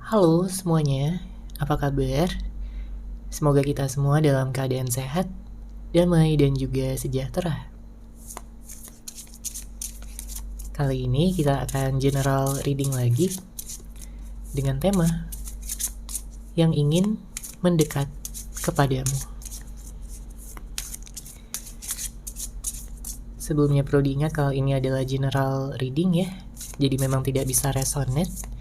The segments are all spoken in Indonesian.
Halo semuanya, apa kabar? Semoga kita semua dalam keadaan sehat, damai, dan juga sejahtera. Kali ini kita akan general reading lagi dengan tema yang ingin mendekat kepadamu. Sebelumnya perlu diingat kalau ini adalah general reading ya, jadi memang tidak bisa resonate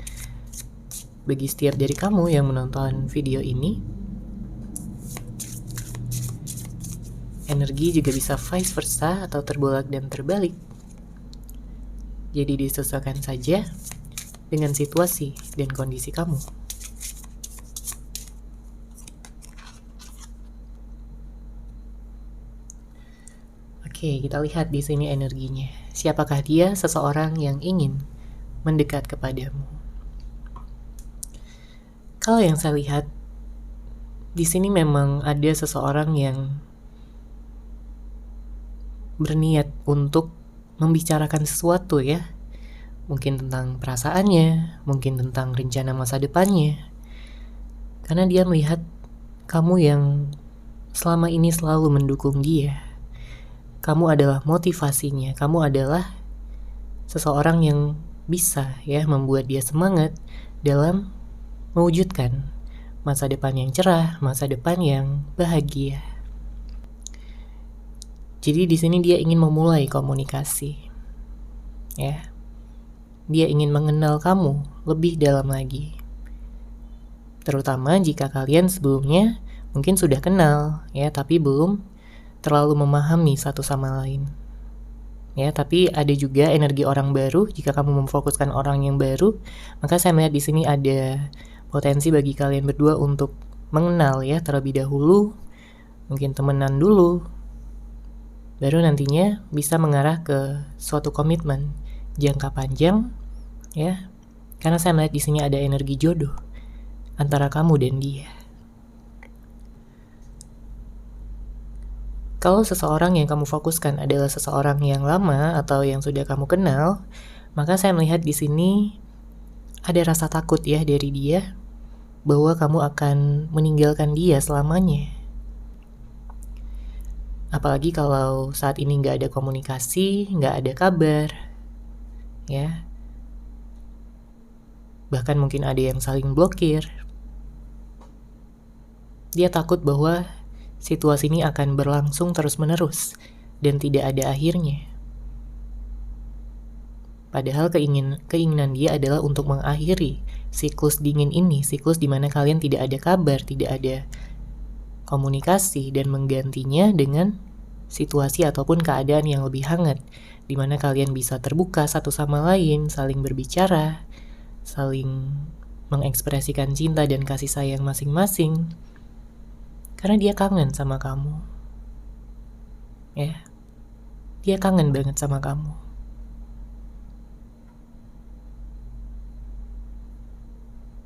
bagi setiap dari kamu yang menonton video ini. Energi juga bisa vice versa atau terbolak dan terbalik. Jadi disesuaikan saja dengan situasi dan kondisi kamu. Oke, kita lihat di sini energinya. Siapakah dia? Seseorang yang ingin mendekat kepadamu. Kalau yang saya lihat di sini memang ada seseorang yang berniat untuk membicarakan sesuatu ya. Mungkin tentang perasaannya, mungkin tentang rencana masa depannya. Karena dia melihat kamu yang selama ini selalu mendukung dia. Kamu adalah motivasinya, kamu adalah seseorang yang bisa ya membuat dia semangat dalam mewujudkan masa depan yang cerah, masa depan yang bahagia. Jadi di sini dia ingin memulai komunikasi. Ya. Dia ingin mengenal kamu lebih dalam lagi. Terutama jika kalian sebelumnya mungkin sudah kenal ya, tapi belum terlalu memahami satu sama lain. Ya, tapi ada juga energi orang baru. Jika kamu memfokuskan orang yang baru, maka saya melihat di sini ada potensi bagi kalian berdua untuk mengenal ya terlebih dahulu, mungkin temenan dulu, baru nantinya bisa mengarah ke suatu komitmen jangka panjang ya. Karena saya melihat di sini ada energi jodoh antara kamu dan dia. Kalau seseorang yang kamu fokuskan adalah seseorang yang lama atau yang sudah kamu kenal, maka saya melihat di sini ada rasa takut ya dari dia bahwa kamu akan meninggalkan dia selamanya. Apalagi kalau saat ini nggak ada komunikasi, nggak ada kabar, ya. Bahkan mungkin ada yang saling blokir. Dia takut bahwa situasi ini akan berlangsung terus-menerus dan tidak ada akhirnya. Padahal keinginan dia adalah untuk mengakhiri siklus dingin ini, siklus di mana kalian tidak ada kabar, tidak ada komunikasi, dan menggantinya dengan situasi ataupun keadaan yang lebih hangat, di mana kalian bisa terbuka satu sama lain, saling berbicara, saling mengekspresikan cinta dan kasih sayang masing-masing. Karena dia kangen sama kamu. Ya. Dia kangen banget sama kamu.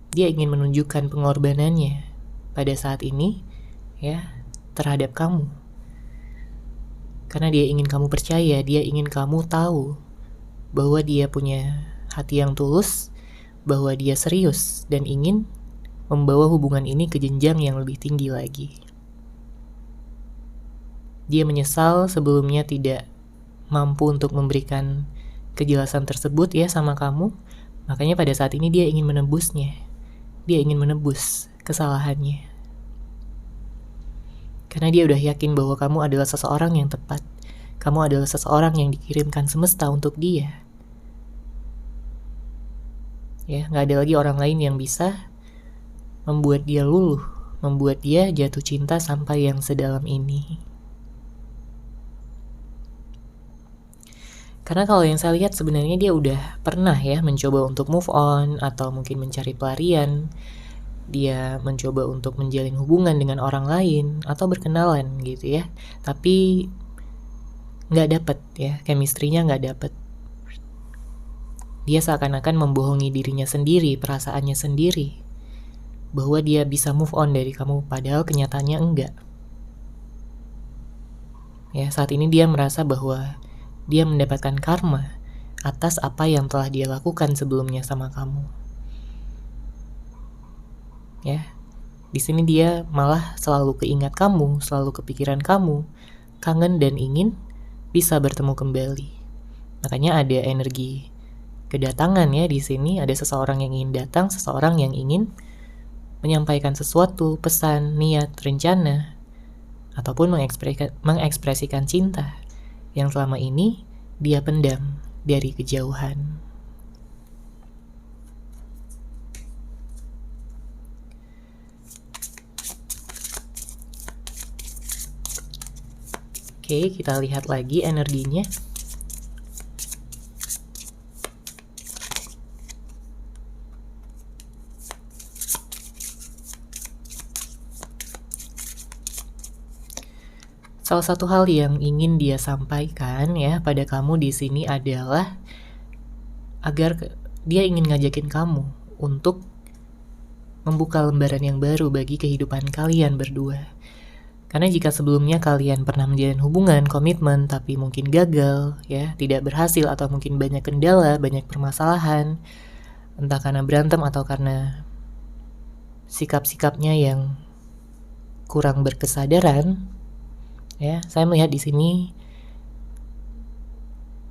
Dia ingin menunjukkan pengorbanannya pada saat ini ya terhadap kamu. Karena dia ingin kamu percaya, dia ingin kamu tahu bahwa dia punya hati yang tulus, bahwa dia serius dan ingin membawa hubungan ini ke jenjang yang lebih tinggi lagi. Dia menyesal sebelumnya tidak mampu untuk memberikan kejelasan tersebut ya sama kamu. Makanya pada saat ini dia ingin menebusnya. Dia ingin menebus kesalahannya. Karena dia udah yakin bahwa kamu adalah seseorang yang tepat. Kamu adalah seseorang yang dikirimkan semesta untuk dia. Ya, gak ada lagi orang lain yang bisa membuat dia luluh, membuat dia jatuh cinta sampai yang sedalam ini. Karena kalau yang saya lihat sebenarnya dia udah pernah ya mencoba untuk move on atau mungkin mencari pelarian. Dia mencoba untuk menjalin hubungan dengan orang lain atau berkenalan gitu ya. Tapi nggak dapet ya, chemistry-nya nggak dapet. Dia seakan-akan membohongi dirinya sendiri, perasaannya sendiri, bahwa dia bisa move on dari kamu, padahal kenyataannya enggak. Ya, saat ini dia merasa bahwa dia mendapatkan karma atas apa yang telah dia lakukan sebelumnya sama kamu. ya. Di sini dia malah selalu keingat kamu, selalu kepikiran kamu, kangen dan ingin bisa bertemu kembali. Makanya ada energi kedatangan ya di sini, ada seseorang yang ingin datang, seseorang yang ingin menyampaikan sesuatu, pesan, niat, rencana, ataupun mengekspresikan cinta yang selama ini dia pendam dari kejauhan. Oke, kita lihat lagi energinya. Salah satu hal yang ingin dia sampaikan ya pada kamu di sini adalah agar dia ingin ngajakin kamu untuk membuka lembaran yang baru bagi kehidupan kalian berdua. Karena jika sebelumnya kalian pernah menjalin hubungan, komitmen, tapi mungkin gagal, ya, tidak berhasil atau mungkin banyak kendala, banyak permasalahan, entah karena berantem atau karena sikap-sikapnya yang kurang berkesadaran, ya, saya melihat di sini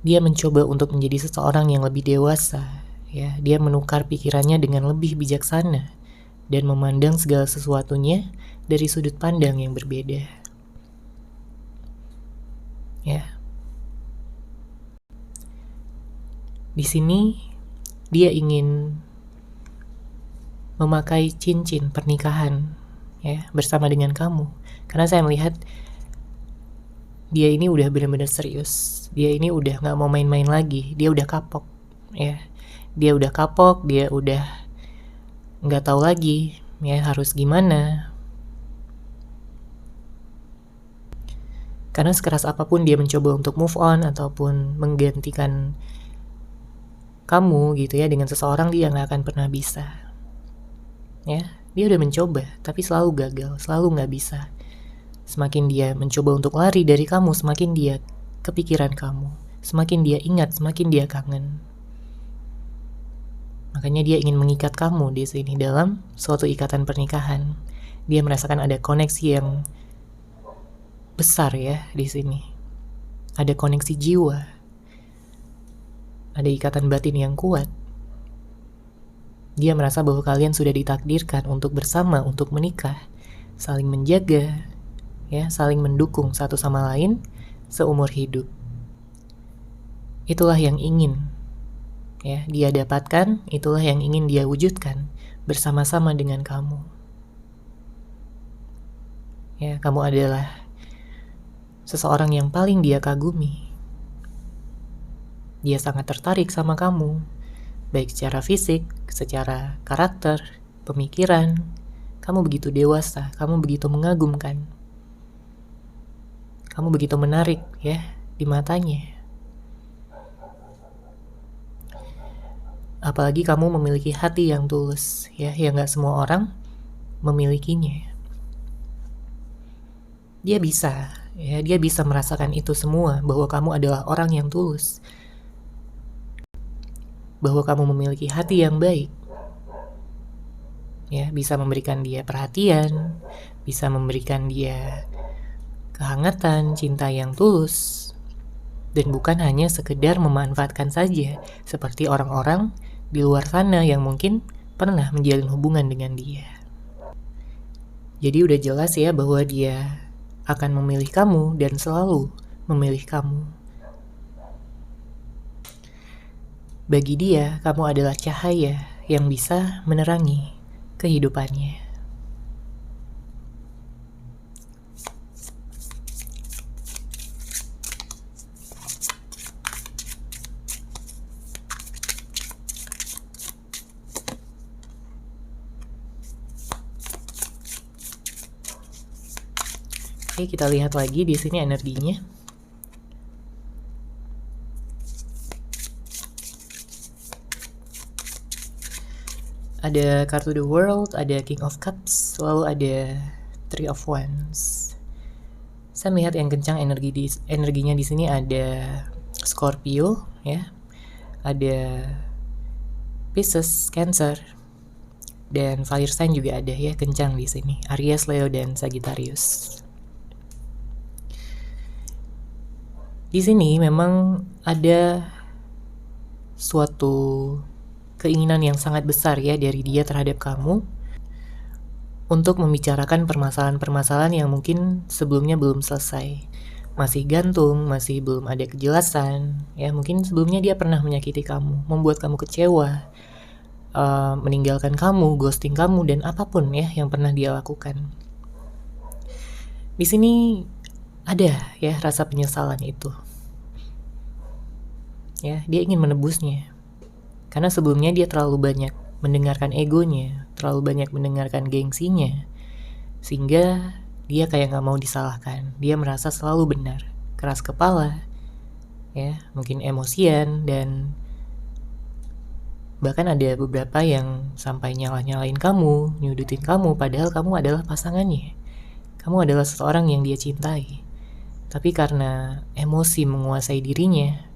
dia mencoba untuk menjadi seseorang yang lebih dewasa, ya, dia menukar pikirannya dengan lebih bijaksana dan memandang segala sesuatunya dari sudut pandang yang berbeda. Ya. Di sini dia ingin memakai cincin pernikahan ya bersama dengan kamu. Karena saya melihat dia ini udah benar-benar serius. Dia ini udah gak mau main-main lagi. Dia udah kapok ya. Dia udah kapok, dia udah gak tahu lagi ya harus gimana. Karena sekeras apapun dia mencoba untuk move on ataupun menggantikan kamu gitu ya dengan seseorang, dia gak akan pernah bisa. Ya, dia udah mencoba tapi selalu gagal, selalu gak bisa. Semakin dia mencoba untuk lari dari kamu, semakin dia kepikiran kamu, semakin dia ingat, semakin dia kangen. Makanya dia ingin mengikat kamu di sini dalam suatu ikatan pernikahan. Dia merasakan ada koneksi yang besar ya di sini. Ada koneksi jiwa. Ada ikatan batin yang kuat. Dia merasa bahwa kalian sudah ditakdirkan untuk bersama, untuk menikah, saling menjaga, ya, saling mendukung satu sama lain seumur hidup. Itulah yang ingin ya dia dapatkan, itulah yang ingin dia wujudkan bersama-sama dengan kamu. Ya, kamu adalah seseorang yang paling dia kagumi. Dia sangat tertarik sama kamu, baik secara fisik, secara karakter, pemikiran. Kamu begitu dewasa, kamu begitu mengagumkan. Kamu begitu menarik ya di matanya. Apalagi kamu memiliki hati yang tulus ya, yang gak semua orang memilikinya. Dia bisa ya, dia bisa merasakan itu semua, bahwa kamu adalah orang yang tulus, bahwa kamu memiliki hati yang baik. Ya, bisa memberikan dia perhatian, bisa memberikan dia kehangatan, cinta yang tulus, dan bukan hanya sekedar memanfaatkan saja seperti orang-orang di luar sana yang mungkin pernah menjalin hubungan dengan dia. Jadi udah jelas ya bahwa dia akan memilih kamu dan selalu memilih kamu. Bagi dia, kamu adalah cahaya yang bisa menerangi kehidupannya. Oke, kita lihat lagi di sini energinya. Ada kartu The World, ada King of Cups, lalu ada Three of Wands. Saya melihat yang kencang energinya di sini ada Scorpio, ya, ada Pisces, Cancer, Dan fire sign juga ada ya, kencang di sini. Aries, Leo, dan Sagittarius. Di sini memang ada suatu keinginan yang sangat besar ya dari dia terhadap kamu untuk membicarakan permasalahan-permasalahan yang mungkin sebelumnya belum selesai. Masih gantung, masih belum ada kejelasan. Ya, mungkin sebelumnya dia pernah menyakiti kamu, membuat kamu kecewa, meninggalkan kamu, ghosting kamu, dan apapun ya yang pernah dia lakukan. Di sini ada ya rasa penyesalan itu. Ya, dia ingin menebusnya. Karena sebelumnya dia terlalu banyak mendengarkan egonya, terlalu banyak mendengarkan gengsinya, sehingga dia kayak gak mau disalahkan. Dia merasa selalu benar, keras kepala, ya, mungkin emosian, dan bahkan ada beberapa yang sampai nyalah-nyalain kamu, nyudutin kamu, padahal kamu adalah pasangannya. Kamu adalah seseorang yang dia cintai. Tapi karena emosi menguasai dirinya,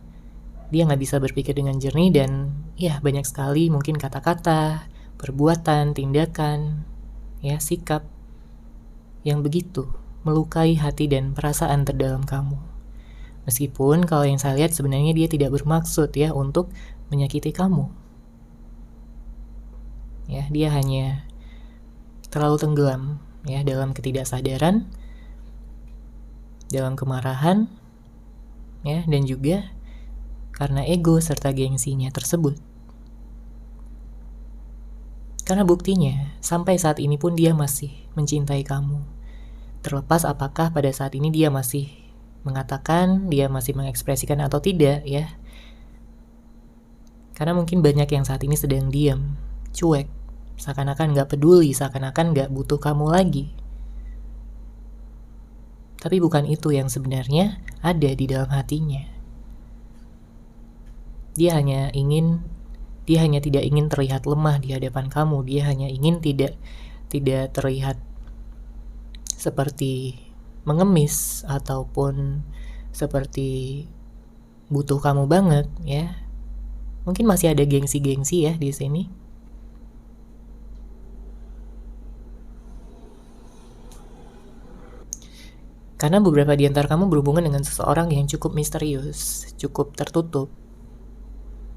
dia gak bisa berpikir dengan jernih, dan ya banyak sekali mungkin kata-kata, perbuatan, tindakan, ya sikap yang begitu melukai hati dan perasaan terdalam kamu. Meskipun kalau yang saya lihat sebenarnya dia tidak bermaksud ya untuk menyakiti kamu. Ya, dia hanya terlalu tenggelam ya dalam ketidaksadaran, dalam kemarahan, ya, dan juga karena ego serta gengsinya tersebut. Karena buktinya, sampai saat ini pun dia masih mencintai kamu. Terlepas apakah pada saat ini dia masih mengatakan, dia masih mengekspresikan atau tidak ya. Karena mungkin banyak yang saat ini sedang diam, cuek, seakan-akan gak peduli, seakan-akan gak butuh kamu lagi. Tapi bukan itu yang sebenarnya ada di dalam hatinya. Dia hanya tidak ingin terlihat lemah di hadapan kamu. Dia hanya ingin tidak terlihat seperti mengemis ataupun seperti butuh kamu banget ya. Mungkin masih ada gengsi-gengsi ya di sini. Karena beberapa di antara kamu berhubungan dengan seseorang yang cukup misterius, cukup tertutup.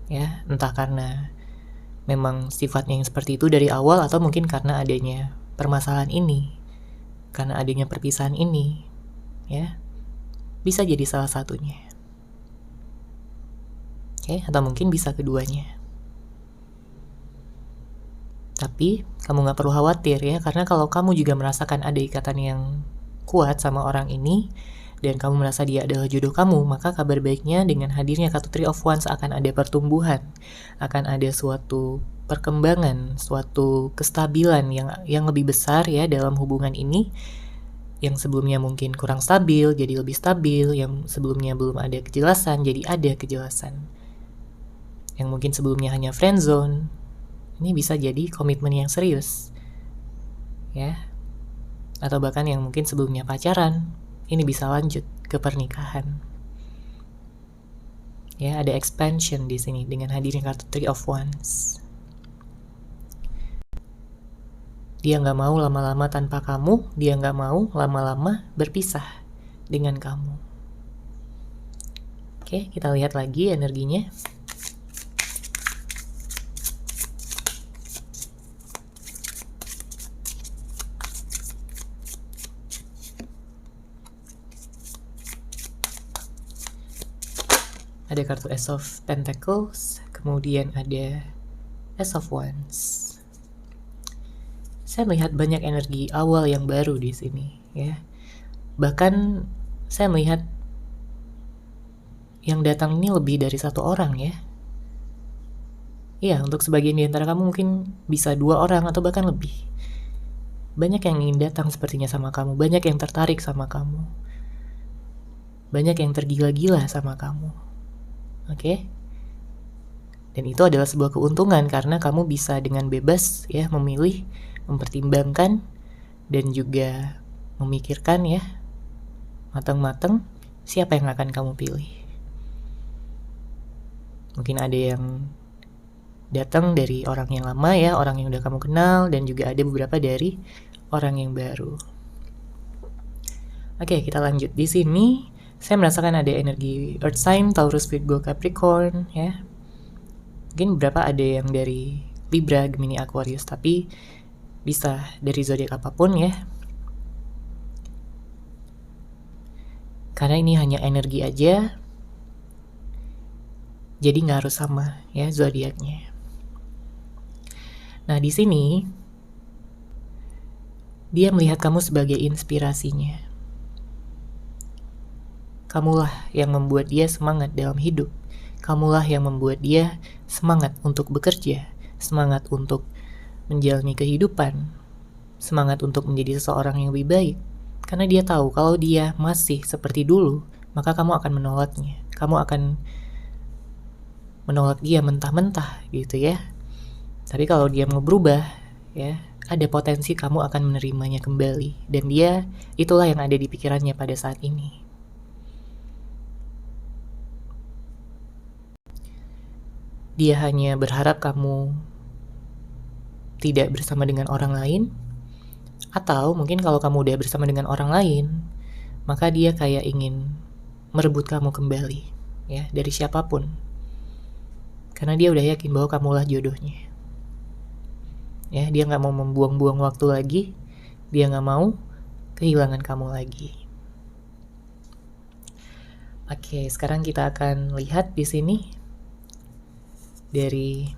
Ya, entah karena memang sifatnya yang seperti itu dari awal, atau mungkin karena adanya permasalahan ini, karena adanya perpisahan ini, ya, bisa jadi salah satunya. Oke, atau mungkin bisa keduanya. Tapi kamu gak perlu khawatir ya, karena kalau kamu juga merasakan ada ikatan yang kuat sama orang ini, dan kamu merasa dia adalah jodoh kamu, maka kabar baiknya dengan hadirnya kartu Three of Wands akan ada pertumbuhan, akan ada suatu perkembangan, suatu kestabilan yang lebih besar ya dalam hubungan ini. Yang sebelumnya mungkin kurang stabil jadi lebih stabil, yang sebelumnya belum ada kejelasan jadi ada kejelasan, yang mungkin sebelumnya hanya friendzone ini bisa jadi komitmen yang serius ya, atau bahkan yang mungkin sebelumnya pacaran ini bisa lanjut ke pernikahan. Ya, ada expansion di sini dengan hadirnya kartu Three of Wands. Dia nggak mau lama-lama tanpa kamu, dia nggak mau lama-lama berpisah dengan kamu. Oke, kita lihat lagi energinya. Ada kartu Ace of Pentacles, kemudian ada Ace of Wands. Saya melihat banyak energi awal yang baru di sini, ya. Bahkan saya melihat yang datang ini lebih dari satu orang, ya. Iya, untuk sebagian di antara kamu mungkin bisa 2 orang atau bahkan lebih. Banyak yang ingin datang sepertinya sama kamu, banyak yang tertarik sama kamu, banyak yang tergila-gila sama kamu. Oke? Dan itu adalah sebuah keuntungan karena kamu bisa dengan bebas ya memilih, mempertimbangkan, dan juga memikirkan ya matang-matang siapa yang akan kamu pilih. Mungkin ada yang datang dari orang yang lama ya, orang yang udah kamu kenal, dan juga ada beberapa dari orang yang baru. Oke, kita lanjut. Di sini saya merasakan ada energi Earth sign, Taurus, Virgo, Capricorn ya. Mungkin beberapa ada yang dari Libra, Gemini, Aquarius, tapi bisa dari zodiak apapun ya. Karena ini hanya energi aja, jadi nggak harus sama ya zodiaknya. Nah, di sini dia melihat kamu sebagai inspirasinya. Kamulah yang membuat dia semangat dalam hidup. Kamulah yang membuat dia semangat untuk bekerja, semangat untuk menjalani kehidupan, semangat untuk menjadi seseorang yang lebih baik. Karena dia tahu kalau dia masih seperti dulu, maka kamu akan menolaknya. Kamu akan menolak dia mentah-mentah gitu ya. Tapi kalau dia mau berubah, ya, ada potensi kamu akan menerimanya kembali. Dan dia, itulah yang ada di pikirannya pada saat ini. Dia hanya berharap kamu tidak bersama dengan orang lain, atau mungkin kalau kamu udah bersama dengan orang lain, maka dia kayak ingin merebut kamu kembali, ya, dari siapapun. Karena dia udah yakin bahwa kamulah jodohnya. Ya, dia nggak mau membuang-buang waktu lagi, dia nggak mau kehilangan kamu lagi. Oke, sekarang kita akan lihat di sini dari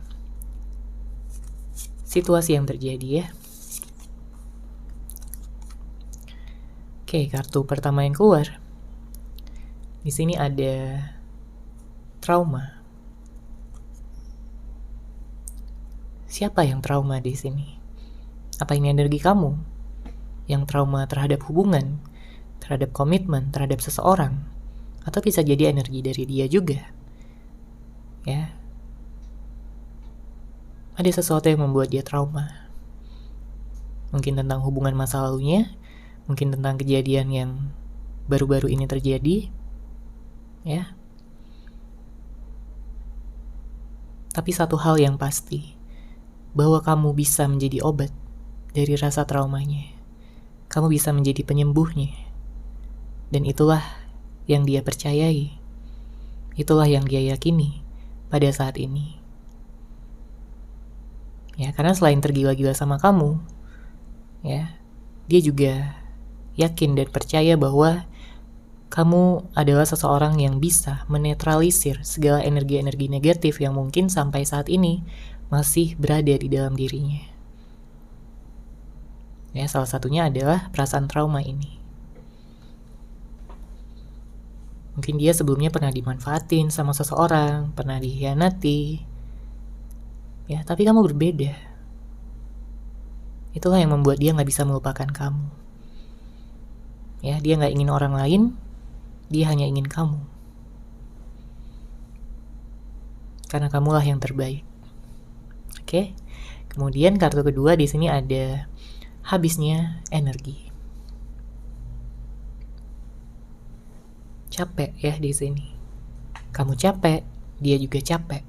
situasi yang terjadi ya. Oke, kartu pertama yang keluar. Di sini ada trauma. Siapa yang trauma di sini? Apa ini energi kamu yang trauma terhadap hubungan, terhadap komitmen, terhadap seseorang? Atau bisa jadi energi dari dia juga? Ya. Ada sesuatu yang membuat dia trauma. Mungkin tentang hubungan masa lalunya, mungkin tentang kejadian yang baru-baru ini terjadi. Ya. Tapi satu hal yang pasti, bahwa kamu bisa menjadi obat dari rasa traumanya. Kamu bisa menjadi penyembuhnya. Dan itulah yang dia percayai. Itulah yang dia yakini pada saat ini. Ya, karena selain tergila-gila sama kamu, ya, dia juga yakin dan percaya bahwa kamu adalah seseorang yang bisa menetralisir segala energi-energi negatif yang mungkin sampai saat ini masih berada di dalam dirinya. Ya, salah satunya adalah perasaan trauma ini. Mungkin dia sebelumnya pernah dimanfaatin sama seseorang, pernah dikhianati. Ya, tapi kamu berbeda. Itulah yang membuat dia gak bisa melupakan kamu. Ya, dia gak ingin orang lain, dia hanya ingin kamu. Karena kamulah yang terbaik. Oke. Kemudian kartu kedua di sini ada habisnya energi. Capek ya di sini. Kamu capek, dia juga capek.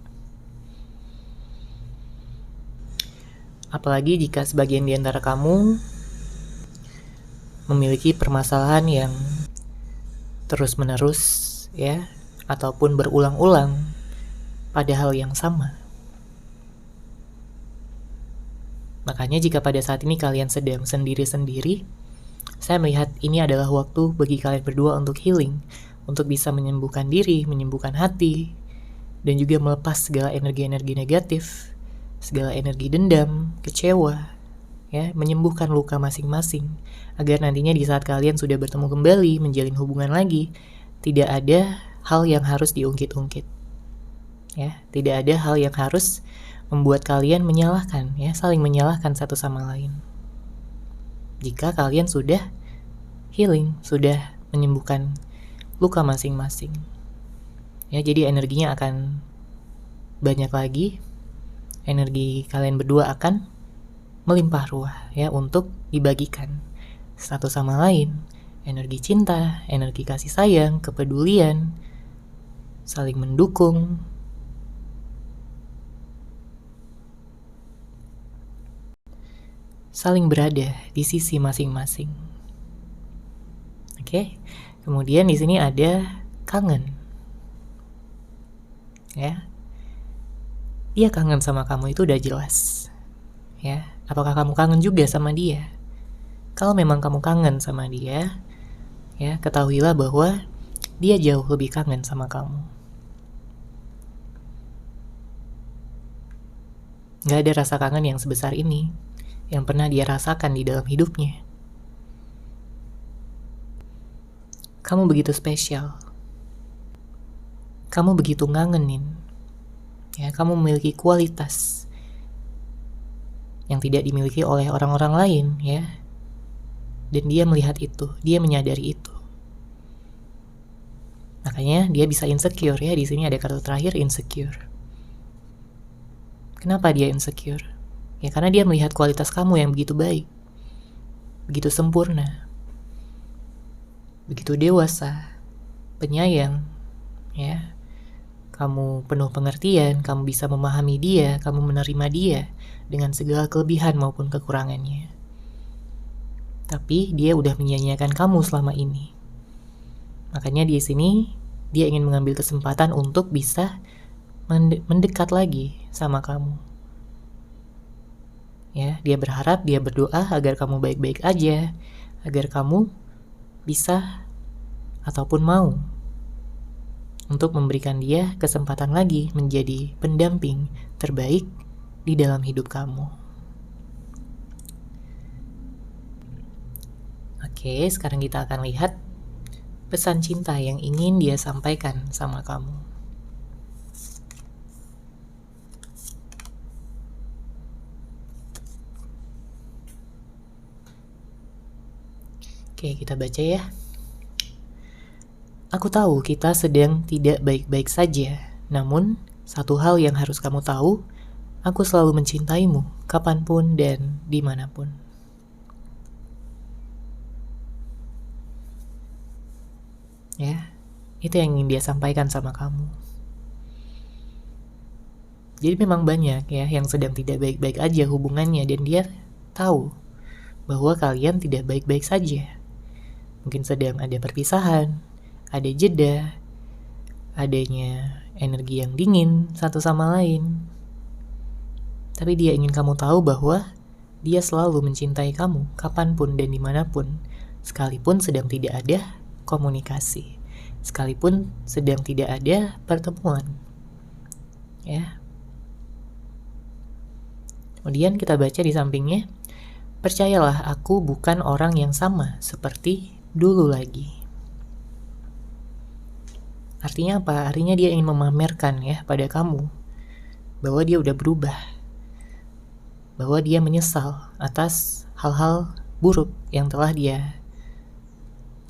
Apalagi jika sebagian di antara kamu memiliki permasalahan yang terus-menerus ya, ataupun berulang-ulang pada hal yang sama. Makanya jika pada saat ini kalian sedang sendiri-sendiri, saya melihat ini adalah waktu bagi kalian berdua untuk healing, untuk bisa menyembuhkan diri, menyembuhkan hati, dan juga melepas segala energi-energi negatif, segala energi dendam, kecewa, ya, menyembuhkan luka masing-masing, agar nantinya di saat kalian sudah bertemu kembali, menjalin hubungan lagi, tidak ada hal yang harus diungkit-ungkit. Ya, tidak ada hal yang harus membuat kalian menyalahkan, ya, saling menyalahkan satu sama lain. Jika kalian sudah healing, sudah menyembuhkan luka masing-masing. Ya, jadi energinya akan banyak lagi. Energi kalian berdua akan melimpah ruah ya untuk dibagikan satu sama lain. Energi cinta, energi kasih sayang, kepedulian, saling mendukung. saling berada di sisi masing-masing. Oke. Kemudian di sini ada kangen. Ya. Dia kangen sama kamu itu udah jelas. Ya, apakah kamu kangen juga sama dia? Kalau memang kamu kangen sama dia, ya, ketahuilah bahwa dia jauh lebih kangen sama kamu. Gak ada rasa kangen yang sebesar ini yang pernah dia rasakan di dalam hidupnya. Kamu begitu spesial. Kamu begitu ngangenin. Ya, kamu memiliki kualitas yang tidak dimiliki oleh orang-orang lain, ya. Dan dia melihat itu, dia menyadari itu. Makanya dia bisa insecure, ya. Di sini ada kata terakhir, insecure. Kenapa dia insecure? Ya karena dia melihat kualitas kamu yang begitu baik, begitu sempurna, begitu dewasa, penyayang, ya. Kamu penuh pengertian, kamu bisa memahami dia, kamu menerima dia dengan segala kelebihan maupun kekurangannya. Tapi dia udah menyia-nyiakan kamu selama ini. Makanya di sini dia ingin mengambil kesempatan untuk bisa mendekat lagi sama kamu. Ya, dia berharap, dia berdoa agar kamu baik-baik aja, agar kamu bisa ataupun mau untuk memberikan dia kesempatan lagi menjadi pendamping terbaik di dalam hidup kamu. Oke, sekarang kita akan lihat pesan cinta yang ingin dia sampaikan sama kamu. Oke, kita baca ya. Aku tahu kita sedang tidak baik-baik saja, namun satu hal yang harus kamu tahu, aku selalu mencintaimu, kapanpun dan dimanapun. Ya, itu yang ingin dia sampaikan sama kamu. Jadi memang banyak ya yang sedang tidak baik-baik aja hubungannya, dan dia tahu bahwa kalian tidak baik-baik saja. Mungkin sedang ada perpisahan, ada jeda, adanya energi yang dingin satu sama lain. Tapi dia ingin kamu tahu bahwa dia selalu mencintai kamu kapanpun dan dimanapun, sekalipun sedang tidak ada komunikasi, sekalipun sedang tidak ada pertemuan. Ya. Kemudian kita baca di sampingnya, percayalah aku bukan orang yang sama seperti dulu lagi. Artinya apa? Artinya dia ingin memamerkan ya pada kamu bahwa dia udah berubah, bahwa dia menyesal atas hal-hal buruk yang telah dia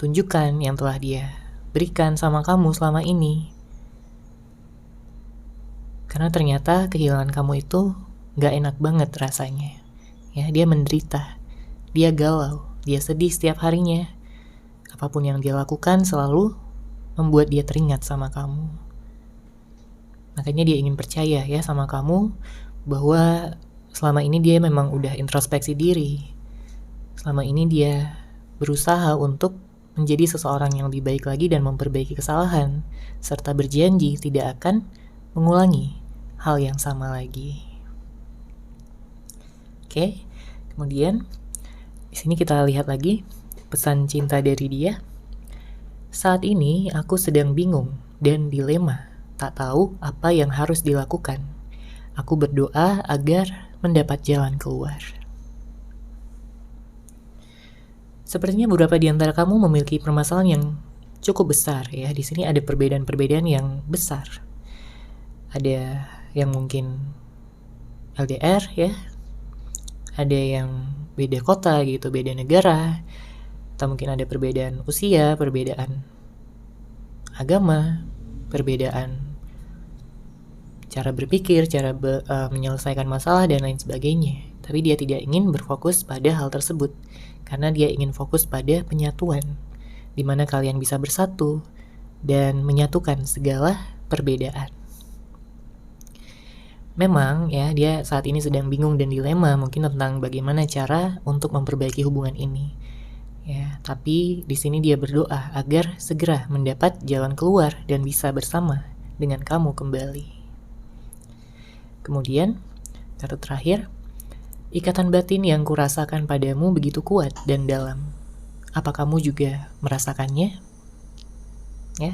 tunjukkan, yang telah dia berikan sama kamu selama ini. Karena ternyata kehilangan kamu itu gak enak banget rasanya. Ya, dia menderita, dia galau, dia sedih setiap harinya. Apapun yang dia lakukan selalu membuat dia teringat sama kamu. Makanya dia ingin percaya ya sama kamu bahwa selama ini dia memang udah introspeksi diri. Selama ini dia berusaha untuk menjadi seseorang yang lebih baik lagi dan memperbaiki kesalahan, serta berjanji tidak akan mengulangi hal yang sama lagi. Oke, kemudian di sini kita lihat lagi pesan cinta dari dia. Saat ini aku sedang bingung dan dilema, tak tahu apa yang harus dilakukan. Aku berdoa agar mendapat jalan keluar. Sepertinya beberapa di antara kamu memiliki permasalahan yang cukup besar ya. Di sini ada perbedaan-perbedaan yang besar. Ada yang mungkin LDR ya. Ada yang beda kota gitu, beda negara. Atau mungkin ada perbedaan usia, perbedaan agama, perbedaan cara berpikir, cara menyelesaikan masalah dan lain sebagainya. Tapi dia tidak ingin berfokus pada hal tersebut, karena dia ingin fokus pada penyatuan, di mana kalian bisa bersatu dan menyatukan segala perbedaan. Memang ya, dia saat ini sedang bingung dan dilema mungkin tentang bagaimana cara untuk memperbaiki hubungan ini. Ya, tapi di sini dia berdoa agar segera mendapat jalan keluar dan bisa bersama dengan kamu kembali. Kemudian, kartu terakhir, ikatan batin yang kurasakan padamu begitu kuat dan dalam. Apa kamu juga merasakannya? Ya,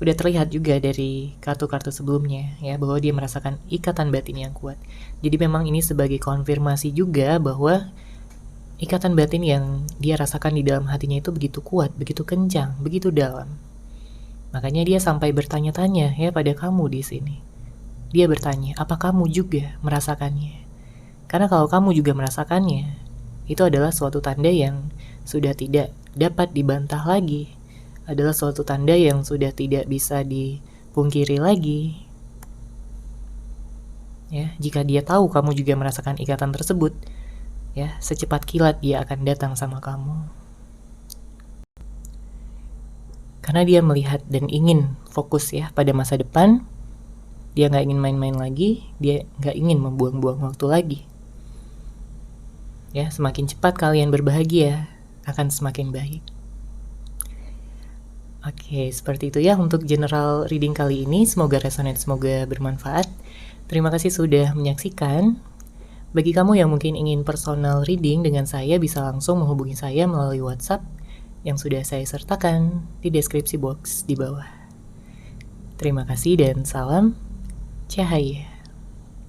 udah terlihat juga dari kartu-kartu sebelumnya ya bahwa dia merasakan ikatan batin yang kuat. Jadi memang ini sebagai konfirmasi juga bahwa ikatan batin yang dia rasakan di dalam hatinya itu begitu kuat, begitu kencang, begitu dalam. Makanya dia sampai bertanya-tanya ya pada kamu di sini. Dia bertanya, apa kamu juga merasakannya? Karena kalau kamu juga merasakannya, itu adalah suatu tanda yang sudah tidak dapat dibantah lagi. Adalah suatu tanda yang sudah tidak bisa dipungkiri lagi. Ya, jika dia tahu kamu juga merasakan ikatan tersebut, ya, secepat kilat dia akan datang sama kamu. Karena dia melihat dan ingin fokus ya pada masa depan. Dia gak ingin main-main lagi, dia gak ingin membuang-buang waktu lagi. Ya, semakin cepat kalian berbahagia, akan semakin baik. Oke, seperti itu ya untuk general reading kali ini. Semoga resonate, semoga bermanfaat. Terima kasih sudah menyaksikan. Bagi kamu yang mungkin ingin personal reading dengan saya, bisa langsung menghubungi saya melalui WhatsApp yang sudah saya sertakan di deskripsi box di bawah. Terima kasih dan salam cahaya.